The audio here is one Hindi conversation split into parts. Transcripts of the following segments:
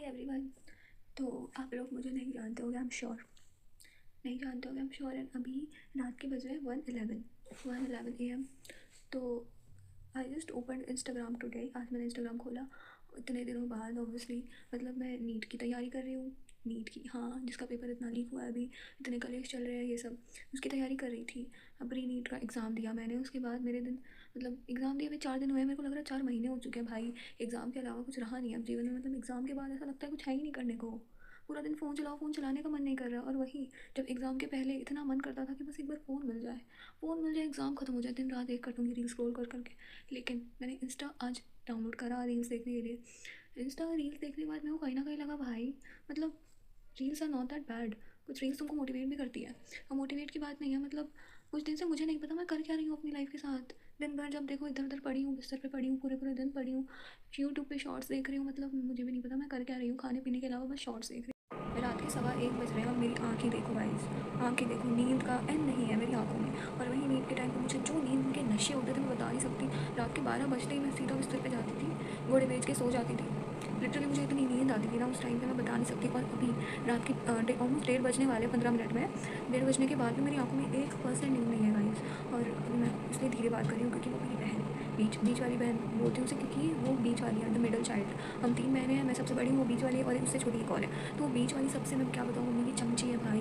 एवरीवन। तो आप लोग मुझे नहीं जानते होगे, आई एम श्योर नहीं जानते होगे, आई एम श्योर। एंड अभी रात के बज रहे हैं 1:11 AM। तो I just open Instagram today. आज मैंने इंस्टाग्राम खोला इतने दिनों बाद। ऑब्वियसली मतलब मैं नीट की तैयारी कर रही हूँ। नीट की, हाँ, जिसका पेपर इतना लीक हुआ है, अभी इतने कलेश चल रहे हैं, ये सब उसकी तैयारी कर रही थी। अब री नीट का एग्ज़ाम दिया मैंने, उसके बाद मेरे दिन मतलब एग्ज़ाम दिए अभी 4 दिन हुए हैं। मेरे को लग रहा है 4 महीने हो चुके हैं भाई। एग्ज़ाम के अलावा कुछ रहा नहीं है अब जीवन में। मतलब एग्ज़ाम के बाद ऐसा लगता है कुछ है ही नहीं करने को। पूरा दिन फ़ोन चलाओ, फ़ोन चलाने का मन नहीं कर रहा। और वही जब एग्ज़ाम के पहले इतना मन करता था कि बस एक बार फ़ोन मिल जाए, फ़ोन मिल जाए, एग्ज़ाम ख़त्म हो जाए, दिन रात एक कर दूँगी रील स्क्रॉल कर करके। लेकिन मैंने इंस्टा आज डाउनलोड करा रील्स देखने के लिए। इंस्टा रील्स देखने के बाद मेरे को कहीं ना कहीं लगा भाई, मतलब reels are not that bad. कुछ रील्स तुमको मोटिवेट भी करती है। और मोटिवेट की बात नहीं है, मतलब कुछ दिन से मुझे नहीं पता मैं कर क्या रही हूँ अपनी लाइफ के साथ। दिन भर जब देखो इधर उधर पड़ी हूँ, बिस्तर पे पड़ी हूँ, पूरे पूरे दिन पड़ी हूँ, यूट्यूब पे शॉर्ट्स देख रही हूँ। मतलब मुझे भी नहीं पता मैं कर क्या रही हूँ, खाने पीने के अलावा बस शॉर्ट्स देख रही हूँ। रात के 1:15 बज रहे हैं और मेरी आँखें देखो गाइस, आँखें देखो, नींद का एंड नहीं है मेरी आँखों में। और वही नींद के टाइम पे मुझे जो नींद के नशे होते थे मैं बता नहीं सकती। रात के 12 बजते ही मैं सीधा बिस्तर पे जाती थी, घोड़े बेच के सो जाती थी। लिटरली मुझे इतनी नींद आती थी ना उस टाइम पे, मैं बता नहीं सकती। और अभी रात के ऑलमोस्ट 1:30 बजने वाले 15 मिनट में, 1:30 बजने के बाद भी मेरी आंखों में 1% नींद नहीं है गाइस। और मैं इसलिए धीरे बात कर रही हूँ क्योंकि वो मेरी बहन, बीच बीच वाली बहन बोलती हूँ उसे, क्योंकि वो बीच वाली है, द मिडल चाइल्ड। हम 3 बहनें हैं, मैं सबसे बड़ी हूँ, वो बीच वाली है और उससे छोटी एक और है। तो वो बीच वाली सबसे, मैं क्या बताऊँ, मम्मी की चमची है भाई।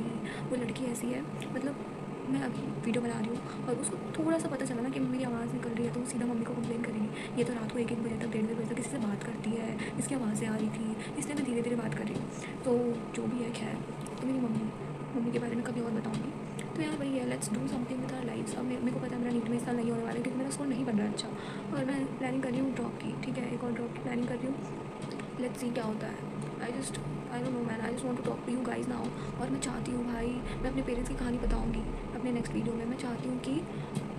वो लड़की ऐसी है, मतलब मैं अभी वीडियो बना रही हूँ और उसको थोड़ा सा पता चला ना कि मेरी आवाज़ निकल रही है तो वो सीधा मम्मी को कंप्लेन करेगी, ये तो रात को 1-1 बजे तक, 1:30 बजे तक किसी से बात करती है, इसकी आवाज़ें आ रही थी, इसलिए मैं धीरे धीरे बात कर रही हूँ। तो जो भी है, खैर। तो मेरी मम्मी मम्मी के बारे में कभी और बताऊँगी। तो यार वही है, let's do something with our lifes. अब मेरे को पता है मेरा नीट में इस साल नहीं होने वाला है क्योंकि मेरा स्कोर नहीं बन रहा है अच्छा। और मैं प्लानिंग कर रही हूँ ड्रॉप की, ठीक है, एक और ड्रॉप की प्लानिंग कर रही हूँ। लेट्स सी क्या होता है। I don't know man, I just want to talk to you guys now. और मैं चाहती हूँ भाई, मैं अपने पेरेंट्स की कहानी बताऊँगी अपने नेक्स्ट वीडियो में। मैं चाहती हूँ कि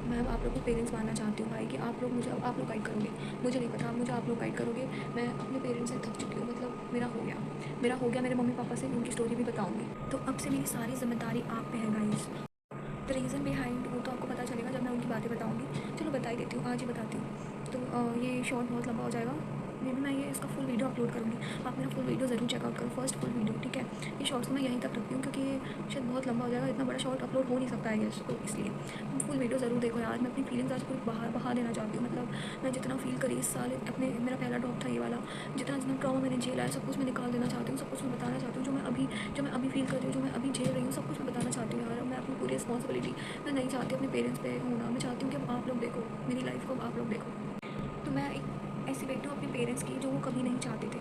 मैं आप लोग को पेरेंट्स मानना चाहती हूँ भाई, कि आप लोग मुझे, आप लोग गाइड करोगे। मुझे नहीं पता, मुझे आप लोग गाइड करोगे। मैं अपने पेरेंट्स से थक चुकी हूँ, मतलब मेरा हो गया मेरे मम्मी पापा से उनकी स्टोरी भी बताऊँगी। तो अब से मेरी सारी जिम्मेदारी आप पे है गाइज। द रीज़न बिहाइंड वो तो आपको पता चलेगा जब मैं उनकी बातें बताऊँगी। चलो बता ही देती हूँ, आज ही बताती हूँ। तो ये शॉर्ट बहुत लंबा हो जाएगा, मे भी मैं ये इसका फुल वीडियो अपलोड करूँगी। आप मेरा फुल वीडियो ज़रूर चेकआउट करो, फर्स्ट फुल वीडियो, ठीक है। ये शॉर्ट्स मैं यहीं तक रखती हूँ क्योंकि ये शायद बहुत लंबा हो जाएगा, इतना बड़ा शॉर्ट अपलोड हो नहीं सकता है ये, तो इसलिए फुल वीडियो ज़रूर देखो यार। मैं अपनी फीलिंग्स आज पूरी बाहर बहा देना चाहती हूँ। मतलब मैं जितना फील करी इस साल, अपने मेरा पहला ड्रॉप था ये वाला, जितना जितना ट्रॉमा मैंने झेला है सब कुछ मैं निकाल देना चाहती हूँ, सब कुछ मैं बताना चाहती हूँ। जो मैं अभी फील कर रही हूँ, जो मैं अभी झेल रही हूँ, सब कुछ मैं बताना चाहती हूँ यार। मैं अपनी पूरी रिस्पॉन्सिबिलिटी मैं नहीं चाहती अपने पेरेंट्स पे होना। मैं चाहती हूँ कि अब आप लोग देखो मेरी लाइफ को, अब आप लोग देखो। तो मैं एक ऐसी बेटी हूँ अपने पेरेंट्स की जो वो कभी नहीं चाहते थे।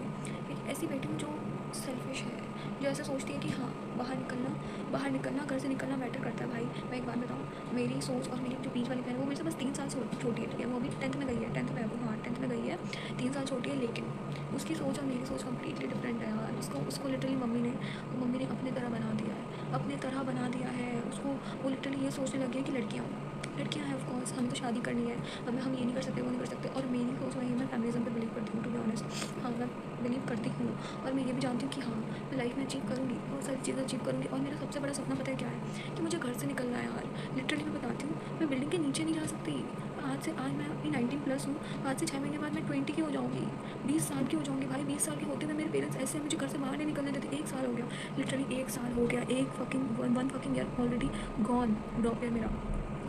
एक ऐसी बेटी हूँ जो सेल्फिश है, जो ऐसा सोचती है कि हाँ, बाहर निकलना घर से निकलना मैटर करता है भाई। मैं एक बात बताऊँ, मेरी सोच और मेरी जो बीच वाली बहन है वो मेरे से बस 3 साल छोटी है, ठीक है। वो अभी 10th में गई है, 10th में है वो, हाँ 10th में गई है, 3 साल छोटी है। लेकिन उसकी सोच और मेरी सोच कम्प्लीटली डिफरेंट है यार। उसको लिटरली मम्मी ने अपने तरह बना दिया है, अपने तरह बना दिया है उसको। वो लिटरली ये सोचने लगी है कि लड़कियाँ हैं, ऑफकोर्स हमें तो शादी करनी है, हम ये नहीं कर सकते, वो नहीं कर सकते। और मेरी सोच वही है, मैं फेमिनिज्म पे बिलीव करती हूँ, टू बी ऑनेस्ट। हाँ, मैं बिलीव करती हूँ। और मैं ये भी जानती हूँ कि हाँ, मैं लाइफ में अचीव करूँगी, बहुत सारी चीज़ें अचीव करूँगी। और मेरा सबसे बड़ा सपना पता है क्या है, कि मुझे घर से निकलना है यार। लिटरली मैं बताती हूँ, मैं बिल्डिंग के नीचे नहीं जा सकती। आज मैं अपनी 19+ हूँ, आज से 6 महीने बाद मैं 20 की हो जाऊँगी, 20 साल की हो जाऊँगी भाई। 20 साल के होते हुए मेरे पेरेंट्स ऐसे मुझे घर से बाहर नहीं निकलने देते। 1 साल हो गया, लिटरली 1 साल हो गया, एक fucking one fucking year already gone. Drop year मेरा,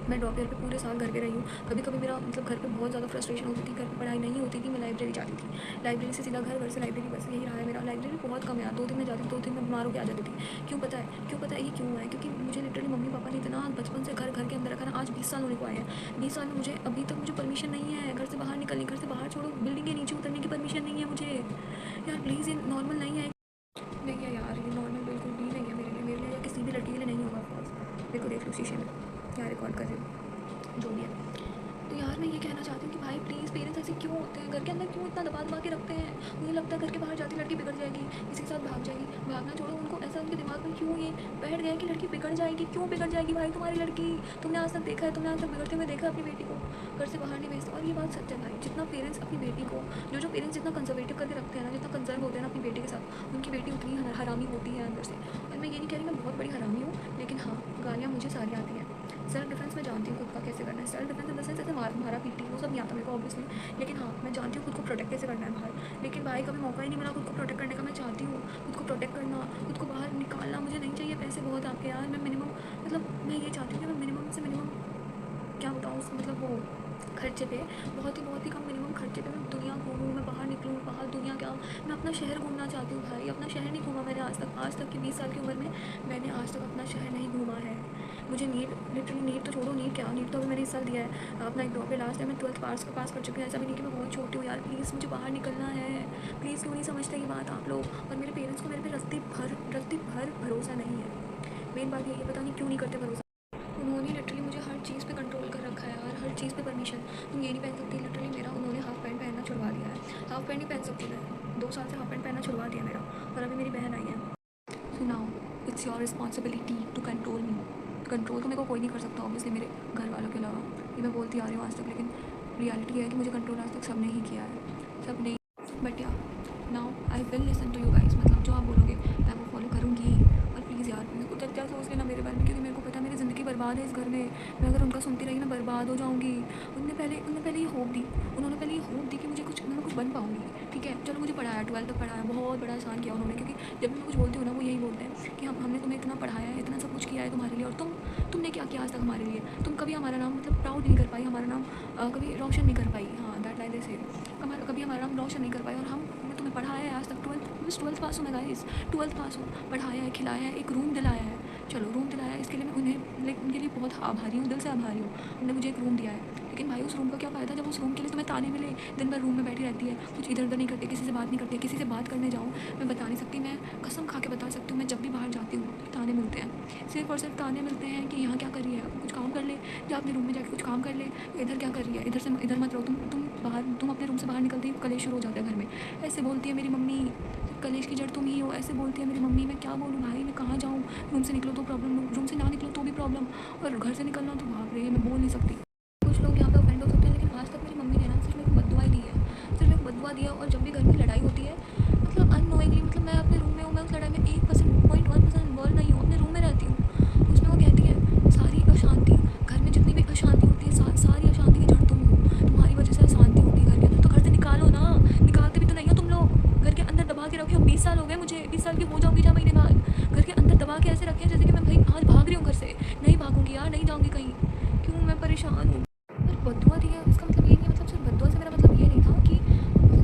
मैं ड्रॉप ईयर पे पूरे साल घर पे रही हूँ। कभी कभी मेरा मतलब घर पे बहुत ज़्यादा फ्रस्ट्रेशन होती थी, घर पे पढ़ाई नहीं होती थी, मैं लाइब्रेरी जाती थी, लाइब्रेरी से सीधा घर, घर से लाइब्रेरी, बस यही रहा है मेरा। लाइब्रेरी बहुत कम है यार, 2 दिन में जाती थी, 2 दिन में बीमार होकर आ जाती थी। क्यों पता है ये क्यों है, क्योंकि मुझे लिटरली मम्मी पापा ने इतना बचपन से घर घर के अंदर रखा ना। आज 20 साल होने को आए हैं, 20 साल में मुझे अभी तक मुझे परमिशन नहीं है घर से बाहर निकलने, घर से बाहर छोड़ो, बिल्डिंग के नीचे उतरने की परमिशन नहीं है मुझे। यार प्लीज़, ये नॉर्मल नहीं है, नहीं है यार, ये नॉर्मल बिल्कुल भी नहीं है मेरे लिए या किसी भी लड़की के लिए नहीं होगा ऑफकोर्स। मेरे को देख लो शीशे में, क्या रिकॉर्ड कर रही हूँ, जो भी है। तो यार मैं ये कहना चाहती हूँ कि भाई प्लीज़, पेरेंट्स ऐसे क्यों होते हैं, घर के अंदर क्यों इतना दबा दबा के रखते हैं। मुझे लगता है घर के बाहर जाती लड़की बिगड़ जाएगी, किसी के साथ भाग जाएगी। भागना छोड़ो, उनको ऐसा उनके दिमाग में क्यों ये बैठ गया है कि लड़की बिगड़ जाएगी। क्यों बिगड़ जाएगी भाई तुम्हारी लड़की, तुमने आज तक देखा है, तुमने आज तक बिगड़ते हुए देखा है अपनी बेटी को, घर से बाहर नहीं भेजते। और ये बात सच है भाई, जितना पेरेंट्स अपनी बेटी को, जो पेरेंट्स जितना कंजर्वेटिव करके रखते हैं ना, जितना कंजर्व होते हैं ना अपनी बेटी के साथ, उनकी बेटी उतनी हरामी होती है अंदर से। और मैं ये नहीं कह रही मैं बहुत बड़ी हरामी हूँ, लेकिन हाँ, गालियाँ मुझे सारी आती हैं। सेल्फ डिफेंस मैं जानती हूँ खुद का कैसे करना है। Self defence in the sense ऐसे मारा पीटी वो सब नहीं आता मेरे को ऑब्वियसली, लेकिन हाँ मैं जानती हूँ खुद को प्रोटेक्ट कैसे करना है बाहर। लेकिन भाई कभी मौका ही नहीं मिला खुद को प्रोटेक्ट करने का। मैं चाहती हूँ प्रोटेक्ट करना, खुद को बाहर निकालना। मुझे नहीं चाहिए पैसे बहुत आपके यार। मैं मिनिमम मतलब मैं ये चाहती हूँ कि मैं मिनिमम से मिनिमम क्या बताऊँ उसको, मतलब वो खर्चे पे बहुत ही कम मिनिमम खर्चे पे मैं दुनिया घूमूँ, मैं बाहर निकलूँ, बाहर दुनिया क्या, मैं अपना शहर घूमना चाहती हूँ भाई। अपना शहर नहीं घूमा मैंने आज तक की 20 साल की उम्र में मैंने आज तक अपना शहर नहीं घूमा है। मुझे नीट, लिटरली नीट तो छोड़ो, नीट क्या, नीट तो अभी मैंने इस साल दिया है अपना एक ड्रॉप है लास्ट टाइम। मैं 12th पास कर चुकी हूँ। ऐसा भी नहीं कि मैं बहुत छोटी हूँ यार, प्लीज़ मुझे बाहर निकलना है। प्लीज़ क्यों नहीं समझते ये बात आप लोग। और मेरे पेरेंट्स को मेरे पे रत्ती भर भरोसा नहीं है। मेन बात यही है, पता नहीं क्यों नहीं करते भरोसा। उन्होंने लिटरली मुझे हर चीज़ पे कंट्रोल कर रखा है और हर चीज़ पे परमिशन, तुम ये नहीं पहन सकती। लिटरली मेरा उन्होंने हाफ पैंट पहनना छुड़वा दिया है। हाफ पैंट नहीं पहन सकती मैं, 2 साल से हाफ पैंट पहनना छुड़वा दिया मेरा। और अभी मेरी बहन आई है। So now it's your responsibility to control me. Control तो मेरे को कोई नहीं कर सकता ऑब्वियसली मेरे घर वालों के अलावा, ये मैं बोलती आ रही हूँ आज तक, लेकिन रियलिटी है कि मुझे कंट्रोल आज तक सब ने ही किया है, सब ने। बट या now I will listen to you guys, मतलब जो आप बोलोगे मैं वो फॉलो करूँगी। और प्लीज़ यार मेरे को क्या सोच लेना मेरे बारे में, क्योंकि मेरे को पता है मेरी ज़िंदगी बर्बाद है इस घर में। मैं अगर उनका सुनती रही मैं बर्बाद हो जाऊँगी। उन्होंने पहले ये होप दी, कि मुझे मैं कुछ बन पाऊँगी। ठीक है चलो, मुझे पढ़ाया, 12 तक पढ़ाया, बहुत बड़ा एहसान किया उन्होंने। क्योंकि जब भी मैं कुछ बोलती हूँ ना वो यही बोलते हैं कि हमने तुम्हें इतना पढ़ाया है, इतना सब कुछ किया है तुम्हारे लिए, और तुमने क्या किया आज तक हमारे लिए। तुम कभी हमारा नाम मतलब प्राउड नहीं कर पाई, हमारा नाम कभी रोशन नहीं कर पाई। हाँ दैट लाइन से कभी हमारा नाम रोशन नहीं कर पाई। और हमने तुम्हें पढ़ाया है आज तक, 12th पास हूँ मैं गाइस, 12th पास हूँ, पढ़ाया है, खिलाया है, एक रूम दिलाया है। चलो रूम दिलाया है, इसके लिए मैं उनके लिए बहुत आभारी हूँ, दिल से आभारी हूँ। उन्होंने मुझे एक रूम दिया है, लेकिन भाई उस रूम का क्या फ़ायदा जब उस रूम के लिए तुम्हें ताने मिले। दिन भर रूम में बैठी रहती है, कुछ इधर उधर नहीं करती, किसी से बात नहीं करती। किसी से बात करने जाऊँ मैं बता नहीं सकती, मैं कसम खा के बता सकती हूँ, मैं जब भी बाहर जाती हूँ ताने मिलते हैं, सिर्फ और सिर्फ ताने मिलते हैं कि यहाँ क्या कर रही है, कुछ काम कर ले, या अपने रूम में जाकर कुछ काम कर ले, इधर क्या कर रही है, इधर मत रहो, तुम अपने रूम से बाहर निकलते ही कलेश शुरू हो जाता है घर में। ऐसे बोलती है मेरी मम्मी, कलेश की जड़ तुम ही हो, ऐसे बोलती है मेरी मम्मी। मैं क्या बोलूँ भाई, मैं कहाँ जाऊँ। रूम से निकलो तो प्रॉब्लम, रूम से ना निकलो तो भी प्रॉब्लम, और घर से निकलना तो भाग रही है, मैं बोल नहीं सकती। कुछ लोग यहाँ पे ऑफेंड हो सकते हैं, लेकिन आज तक मेरी मम्मी ने ना सिर्फ मेरे को बददुआ ही दी है, सिर्फ मेरे को बददुआ दिया। और जब भी घर में लड़ाई होती है, मतलब अननोइंगली, मतलब मैं अपने रूम में हूँ, मैं उस लड़ाई में 1% इन्वॉल्व नहीं हूँ, अपने रूम में रहती हूँ। उसमें वो कहती है सारी अशांति, घर में जितनी भी अशांति होती है, सारी अशांति की जड़ तुम हो, तुम्हारी वजह से अशांति होती है घर के अंदर। तो घर से निकालो ना, निकालते भी तो नहीं हो तुम लोग, घर के अंदर दबा के रखे हो। 20 साल हो गए मुझे, 20 साल की हो जाऊँगी 4 महीने बाद। घर के अंदर दबा के ऐसे रखे हैं जैसे कि मैं भाई आज भाग रही हूँ घर से। नहीं भागूंगी यार, नहीं जाऊँगी कहीं, क्यों, मैं परेशान हूँ। बददुआ दिया इसका मतलब ये नहीं, मतलब सिर्फ बददुआ से मेरा मतलब ये नहीं था कि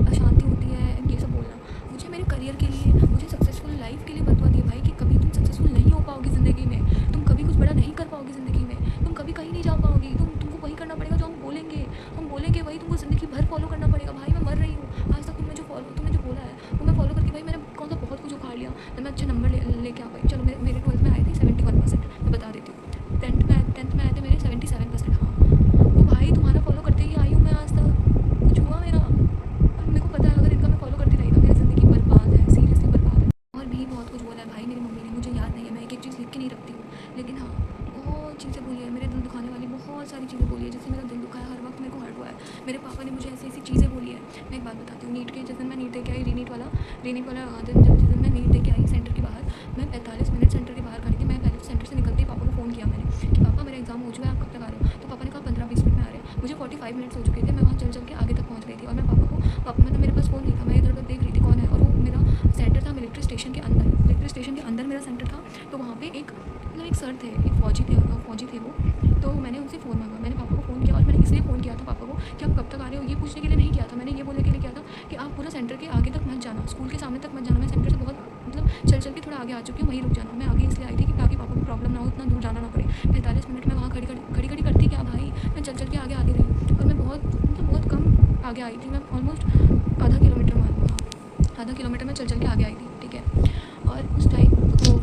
अशांति होती है ये सब बोलना। मुझे मेरे करियर के लिए, मुझे सक्सेसफुल लाइफ के लिए बददुआ दिया भाई, कि कभी तुम सक्सेसफुल नहीं हो पाओगी ज़िंदगी में, तुम कभी कुछ बड़ा नहीं कर पाओगी ज़िंदगी में, तुम कभी कहीं नहीं जा पाओगी, तुमको वही करना पड़ेगा जो हम बोलेंगे वही तुमको ज़िंदगी भर फॉलो करना पड़ेगा। भाई मैं मर रही हूँ, आज तक तुमने जो बोला है वो मैं फॉलो करके भाई मैंने कौन सा बहुत कुछ उखाड़ लिया। मैं अच्छे नंबर लेके आ पाई। चलो मेरे 12th में आए थे 71%, मैं बता देती हूँ। 10th में आए थे मेरे 77%। हाँ तो भाई तुम्हारा फॉलो करते ही आई हूँ मैं आज तक, कुछ हुआ मेरा। और मेरे को पता है अगर इनका मैं फॉलो करती रही ना मेरी ज़िंदगी बर्बाद है, सीरियसली बर्बाद है। और भी बहुत कुछ बोला है भाई मेरी मम्मी ने, मुझे याद नहीं है, मैं एक चीज़ लिख के नहीं रखती हूँ, लेकिन हाँ बहुत चीज़ें बोली है, मेरे दिल दुखाने वाली बहुत सारी चीज़ें बोली है, जिससे मेरा दिल दुखा है, हर वक्त मेरे को हर्ट हुआ है। मेरे पापा ने मुझे ऐसी चीज़ें बोली है। मैं एक बात बताती हूँ, नीट के जिस दिन मैं नीट दे के आई, रीनीट वाला दिन, जिस दिन मैं नीट दे के आई सेंटर के बाहर, मैं 45 मिनट सेंटर के बाहर खड़ी थी। मैं पहले तो सेंटर से निकलते ही पापा को फ़ोन किया मैंने कि पापा मेरा एग्जाम हो चुका है, आप कब तक आ रहे हो। तो पापा ने कहा 15-20 मिनट में आ रहे हैं। मुझे 45 मिनट्स हो चुके थे, मैं वहाँ चल के आगे तक पहुँच गई थी। और मैं पापा मतलब मेरे पास फ़ोन नहीं था, मैं इधर उधर देख रही थी कौन है। और वो मेरा सेंटर था मिलिट्री स्टेशन के अंदर मेरा सेंटर था। तो वहाँ पे एक सर थे, एक फौजी थे वो। तो मैंने उनसे फ़ोन मांगा, मैंने पापा को फ़ोन किया, और मैंने इसलिए फ़ोन किया था पापा को कि आप कब तक आ रहे हो ये पूछने के लिए नहीं किया था। मैंने ये बोलने के लिए किया था कि आप पूरा सेंटर के आगे तक मत जाना, स्कूल के सामने तक मत जाना। मैं सेंटर से बहुत मतलब चल के थोड़ा आगे आ चुकी हूँ, वहीं रुक जाना। मैं आगे इसलिए आई थी कि ताकि पापा को प्रॉब्लम ना हो, इतना दूर जाना ना पड़े। 45 मिनट में वहाँ खड़ी करती क्या भाई, मैं चल के आगे आती रही। और मैं बहुत कम आगे आई थी, मैं ऑलमोस्ट आधा किलोमीटर मान लो, आधा किलोमीटर में चल के आगे आई थी। ठीक है, और उस टाइम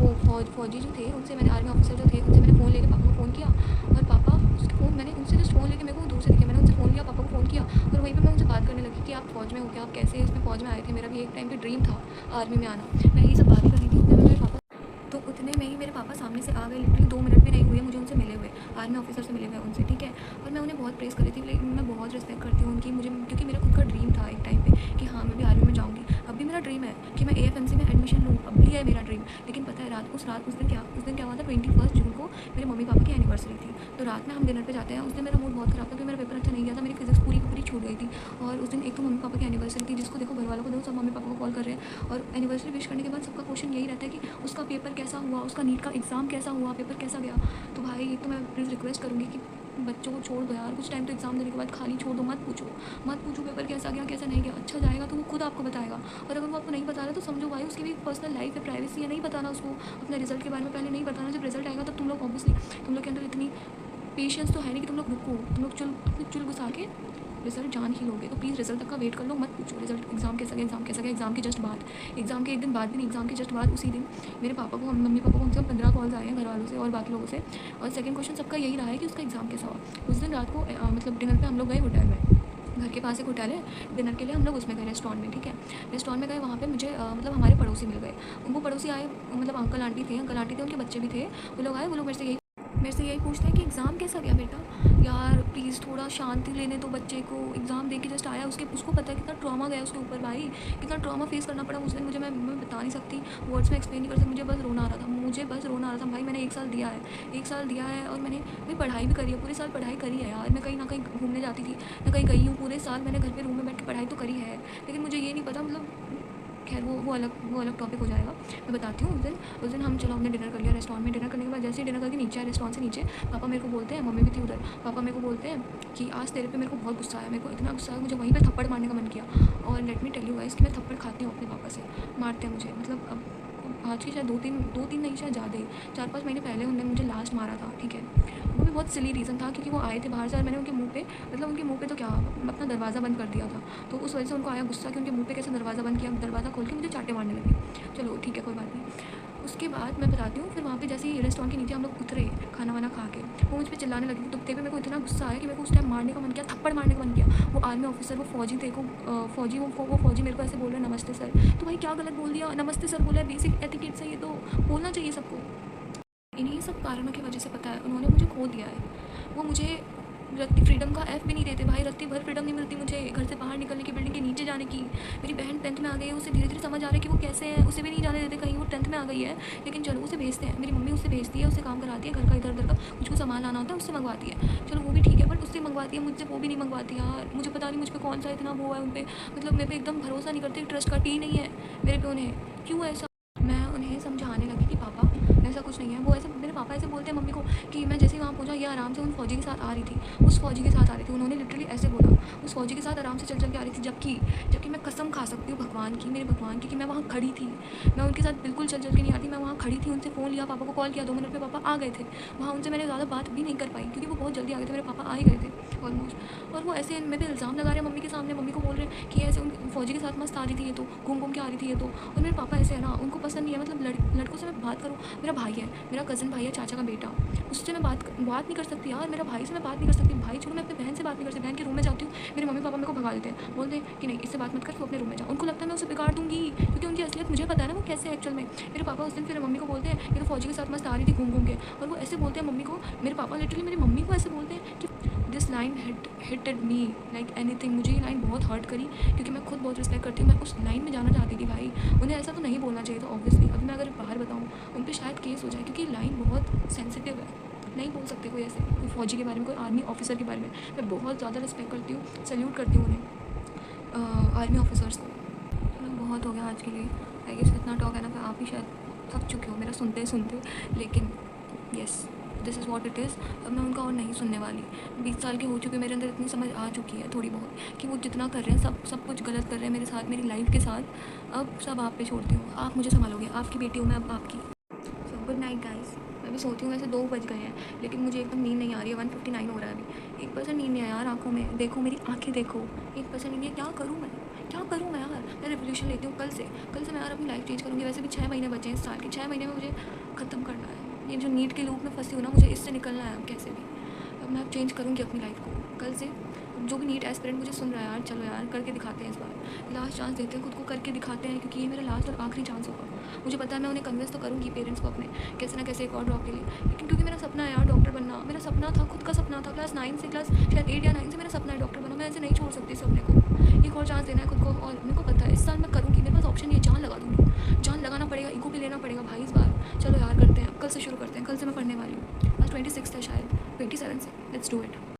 वो फौजी जो थे उनसे मैंने, आर्मी ऑफिसर जो थे उनसे मैंने फ़ोन लेके पापा को फ़ोन किया। और पापा मैंने उनसे जस्ट फ़ोन लेके, मेरे को दूर से दिखे, मैंने उनसे फ़ोन किया, पापा को फ़ोन किया। और वहीं पे मैं उनसे बात करने लगी कि आप फ़ौज में हो क्या, आप कैसे इसमें फ़ौज में आए थे। मेरा भी एक टाइम पे ड्रीम था आर्मी में आना। मैं यही सब बातें कर रही थी उतने में मेरे पापा, तो उतने में ही मेरे पापा सामने से आ गए। लिटरली 2 मिनट भी नहीं हुए मुझे उनसे मिले हुए, आर्मी ऑफिसर से मिले हुए उनसे। ठीक है, और मैं उन्हें बहुत प्रेस कर रही थी, लेकिन मैं बहुत रिस्पेक्ट करती हूँ उनकी, मुझे क्योंकि मेरा खुद का ड्रीम था एक टाइम पे कि हाँ मैं भी आर्मी में जाऊँगी। अब भी मेरा ड्रीम है कि मैं AFMC में एडमिशन लूँ, अब भी ही है मेरा ड्रीम। लेकिन पता है उस दिन क्या हुआ था, 21 जून को मेरे मम्मी पापा की एनिवर्सरी थी। तो रात में हम डिनर पे जाते हैं। उस दिन मेरा मूड बहुत ख़राब था क्योंकि मेरा पेपर अच्छा नहीं गया था, मेरी फिजिक्स पूरी की पूरी छूट गई थी। और उस दिन एक तो मम्मी पापा की एनिवर्सरी थी, जिसको देखो घर वालों को देखो सब मम्मी पापा को कॉल कर रहे हैं। और एनिवर्सरी विश करने के बाद सबका क्वेश्चन यही रहता है कि उसका पेपर कैसा हुआ, उसका नीट का एग्ज़ाम कैसा हुआ, पेपर कैसा गया। तो भाई एक तो मैं प्लीज़ रिक्वेस्ट करूँगी कि बच्चों को छोड़ दो यार, कुछ टाइम तो एग्ज़ाम देने के बाद खाली छोड़ दो, मत पूछो पेपर कैसा गया कैसा नहीं गया। अच्छा जाएगा तो वो खुद आपको बताएगा, और अगर वो आपको नहीं बता रहा तो समझो भाई उसकी भी पर्सनल लाइफ है, प्राइवेसी है, नहीं बताना उसको अपने रिजल्ट के बारे में, पहले नहीं बताना। जब रिजल्ट आएगा तब तुम लोग ऑब्वियसली तुम लोग के अंदर इतनी पेशेंस तो है नहीं कि तुम लोग रुको, तुम लोग अपनी चुल घुसा के रिजल्ट जान ही लोगे। तो प्लीज़ रिजल्ट तक का वेट कर लो, मत पूछो रिजल्ट एग्ज़ाम कैसा गया। एग्ज़ाम के जस्ट बाद, एग्ज़ाम के एक दिन बाद भी नहीं, एग्ज़ाम के जस्ट बाद उसी दिन मेरे पापा को मम्मी पापा को कम से कम 15 कॉल्स आए हैं घर वालों से और बाकी लोगों से। और सेकंड क्वेश्चन सबका यही रहा है कि उसका एग्ज़ाम कैसा हुआ। उस दिन रात को मतलब डिनर पे हम लोग गए होटल में, घर के पास एक होटल है, डिनर के लिए हम लोग उसमें गए, रेस्टोरेंट में, ठीक है। रेस्टोरेंट में गए, वहाँ पे मुझे मतलब हमारे पड़ोसी मिल गए। उनको पड़ोसी आए, मतलब अंकल आंटी थे, उनके बच्चे भी थे। वो लोग आए, वो लोग मेरे से यही पूछते हैं कि एग्ज़ाम कैसा गया बेटा। यार प्लीज़ थोड़ा शांति लेने दो बच्चे को, एग्ज़ाम दे के जस्ट आया, उसको पता है कितना ट्रॉमा गया उसके ऊपर भाई, कितना ट्रॉमा फेस करना पड़ा उस दिन मुझे। मैं बता नहीं सकती, वर्ड्स में एक्सप्लेन नहीं कर सकती। मुझे बस रोना आ रहा था भाई। मैंने 1 साल दिया है और मैंने भाई पढ़ाई भी करी है, पूरे साल पढ़ाई करी है यार। मैं कहीं ना कहीं घूमने जाती थी, मैं कहीं गई हूँ, पूरे साल मैंने घर पे रूम में बैठ के पढ़ाई तो करी है। लेकिन मुझे ये नहीं पता, मतलब खैर वो अलग टॉपिक हो जाएगा, मैं बताती हूँ। उस दिन हम चलो हमने डिनर कर लिया रेस्टोरेंट में। डिनर करने के बाद जैसे ही डिनर करके नीचे आए रेस्टोरेंट से नीचे, पापा मेरे को बोलते हैं, मम्मी भी थी उधर, पापा मेरे को बोलते हैं कि आज तेरे पे मेरे को बहुत गुस्सा आया। मेरे को इतना गुस्सा आया, मुझे वहीं पे थप्पड़ मारने का मन किया। और let me tell you guys कि मैं थप्पड़ खाती हूँ अपने पापा से, मारते हैं मुझे। मतलब अब आज की शायद दो तीन नहीं, शायद ज़्यादा ही 4-5 महीने पहले उन्होंने मुझे लास्ट मारा था, ठीक है। वो भी बहुत सिली रीज़न था क्योंकि वो आए थे बाहर से और मैंने उनके मुंह पे तो क्या अपना दरवाज़ा बंद कर दिया था। तो उस वजह से उनको आया गुस्सा कि उनके मुंह पे कैसे दरवाज़ा बंद किया, दरवाज़ा खोल के मुझे चाटे मारने लगे। चलो ठीक है, कोई बात नहीं। उसके बाद मैं बताती हूँ, फिर वहाँ पे जैसे ही रेस्टोरेंट के नीचे हम लोग उतरे खाना वाना खा के, वो मुझ पर चिल्लाने लगी। तो पे मेरे को इतना गुस्सा आया कि मेरे को उस टाइम मारने का मन किया, थप्पड़ मारने का मन किया। वो आर्मी ऑफिसर, वो फौजी थे, वो फौजी मेरे को ऐसे बोल रहे हैं नमस्ते सर। तो भाई क्या गलत बोल दिया, नमस्ते सर बोला है, बेसिक एटिकेट से ये तो बोलना चाहिए सबको। इन्हीं सब कारणों की वजह से पता है उन्होंने मुझे खो दिया है। वो मुझे रत्ती फ्रीडम का एफ भी नहीं देते भाई, रत्ती भर फ्रीडम नहीं मिलती मुझे घर से बाहर निकलने की, बिल्डिंग के नीचे जाने की। मेरी बहन 10th में आ गई है, उसे धीरे धीरे समझ आ रहा है कि वो कैसे है, उसे भी नहीं जाने देते कहीं। वो 10th में आ गई है, लेकिन चलो उसे भेजते हैं, मेरी मम्मी उससे भेजती है, उससे काम कराती है घर का, इधर उधर का कुछ सामान लाना होता है उससे मंगवाती है। चलो वो भी ठीक है, बट उससे मंगवाती है, मुझसे वो भी नहीं मंगवाती यार। मुझे पता नहीं मुझ पर कौन सा इतना वो है उन पर, मतलब मेरे पे एकदम भरोसा नहीं करते, ट्रस्ट करती ही नहीं है मेरे पे उन्हें। क्यों ऐसा? मैं उन्हें समझाने लगी कि पापा ऐसा कुछ नहीं है। वो ऐसे मेरे पापा ऐसे बोलते हैं मम्मी को कि मैं जैसे ही वहाँ पहुँचा, ये आराम से उन फौजी के साथ आ रही थी, उस फौजी के साथ आ रही थी। उन्होंने लिटरली ऐसे बोला, उस फौजी के साथ आराम से चल के आ रही थी। जबकि मैं कसम खा सकती हूँ भगवान की, मेरे भगवान की, कि मैं वहाँ खड़ी थी। मैं उनके साथ बिल्कुल चल के नहीं आती, मैं वहाँ खड़ी थी। उनसे फ़ोन लिया, पापा को कॉल किया, 2 मिनट में पापा आ गए थे वहाँ। उनसे मैंने ज़्यादा बात भी नहीं कर पाई क्योंकि वो बहुत जल्दी आ गए थे, मेरे पापा आ ही गए थे ऑलमोस्ट। और वो ऐसे मेरे पे इल्ज़ाम लगा रहे हैं मम्मी के सामने, मम्मी को बोल रहे हैं कि ऐसे उन फौजी के साथ मस्त आ रही थी ये तो, घूम के आ रही थी ये तो। और मेरे पापा ऐसे है ना, उनको पसंद नहीं है, मतलब लड़कों से मैं बात करूँ, मेरा भाई है, मेरा कज़न भाई है, चाचा का बेटा, उससे मैं बात नहीं कर सकती यार। मेरा भाई से मैं बात नहीं कर सकती, भाई छोड़ो, मैं अपनी बहन से बात नहीं कर सकती। बहन के रूम में जाती हूँ, मेरे मम्मी पापा मेरे को भगा देते हैं, बोलते हैं कि नहीं इससे बात मत कर, तू अपने रूम में जा। उनको लगता है मैं उसे बिगाड़ दूंगी क्योंकि उनकी असलियत मुझे पता है ना वो कैसे है एक्चुअल में। मेरे पापा उस दिन फिर मम्मी को बोलते हैं ये तो फौजी के साथ मस्त आ रही थी घूम के, और वो ऐसे बोलते हैं मम्मी को, मेरे पापा लिटरली मेरी मम्मी को ऐसे बोलते हैं कि this line hitted me like anything. मुझे ये लाइन बहुत हर्ट करी क्योंकि मैं खुद बहुत रिस्पेक्ट करती हूँ, मैं उस लाइन में जाना चाहती थी भाई। उन्हें ऐसा तो नहीं बोलना चाहिए था ऑब्वियसली। अभी मैं अगर बाहर बताऊँ उन पर शायद केस हो जाए क्योंकि लाइन बहुत सेंसिटिव है, नहीं बोल सकते कोई ऐसे, कोई फौजी के बारे में, कोई आर्मी ऑफिसर के बारे में। मैं बहुत ज़्यादा रिस्पेक्ट करती हूँ, सैल्यूट करती हूँ उन्हें, आर्मी ऑफिसर्स को। चलो बहुत हो गया आज के लिए, आई गेस इतना टॉक है ना कि आप ही शायद थक चुके हो मेरा सुनते सुनते, लेकिन yes this is what it is. अब मैं उनका और नहीं सुनने वाली। 20 साल की हो चुकी, मेरे अंदर इतनी समझ आ चुकी है थोड़ी बहुत कि वो जितना कर रहे हैं सब कुछ गलत कर रहे हैं मेरे साथ, मेरी लाइफ के साथ। अब सब आप पे छोड़ती हूँ, आप मुझे संभालोगे, आपकी बेटी हूँ मैं अब आपकी। So good night guys. मैं भी सोती हूँ, वैसे 2 बज गए हैं लेकिन मुझे एकदम नींद नहीं आ रही है। 1:59 हो रहा है अभी, 1% नींद नहीं आया यार। आँखों में देखो, मेरी आँखें देखो, 1% नींद है। क्या करूँ मैं यार? मैं रेवोल्यूशन लेती हूँ कल से मैं यार अपनी लाइफ चेंज करूँगी। वैसे भी 6 महीने बचे हैं इस साल के, 6 महीने में मुझे ख़त्म करना है ये जो नीट के लूप में फंसी हूँ ना, मुझे इससे निकलना है अब कैसे भी। अब मैं चेंज करूँगी अपनी लाइफ को कल से। जो भी नीट एस्पिरेंट मुझे सुन रहा है यार, चलो यार करके दिखाते हैं इस बार, लास्ट चांस देते हैं खुद को, करके दिखाते हैं क्योंकि ये मेरा लास्ट और आखिरी चांस होगा। मुझे पता है मैं उन्हें कन्विंस तो करूँगी पेरेंट्स को अपने, कैसे ना कैसे एक और ड्रॉप के लिए, लेकिन क्योंकि मेरा सपना है यार डॉक्टर बनना। मेरा सपना था, खुद का सपना था, क्लास 9 से, क्लास शायद 8 या 9 से मेरा सपना है डॉक्टर बनना। मैं ऐसे नहीं छोड़ सकती सपने को, एक और चांस देना है खुद को। और मेरे को पता है इस साल मैं करूँगी, मेरे पास ऑप्शन ऑप्शन, ये जान लगा दूँगी, जान लगाना पड़ेगा, ईगो भी लेना पड़ेगा भाई इस बार। चलो यार करते हैं, कल से शुरू करते हैं, कल से मैं पढ़ने वाली हूँ, आज 26 है शायद, 27 से, लेट्स डू इट।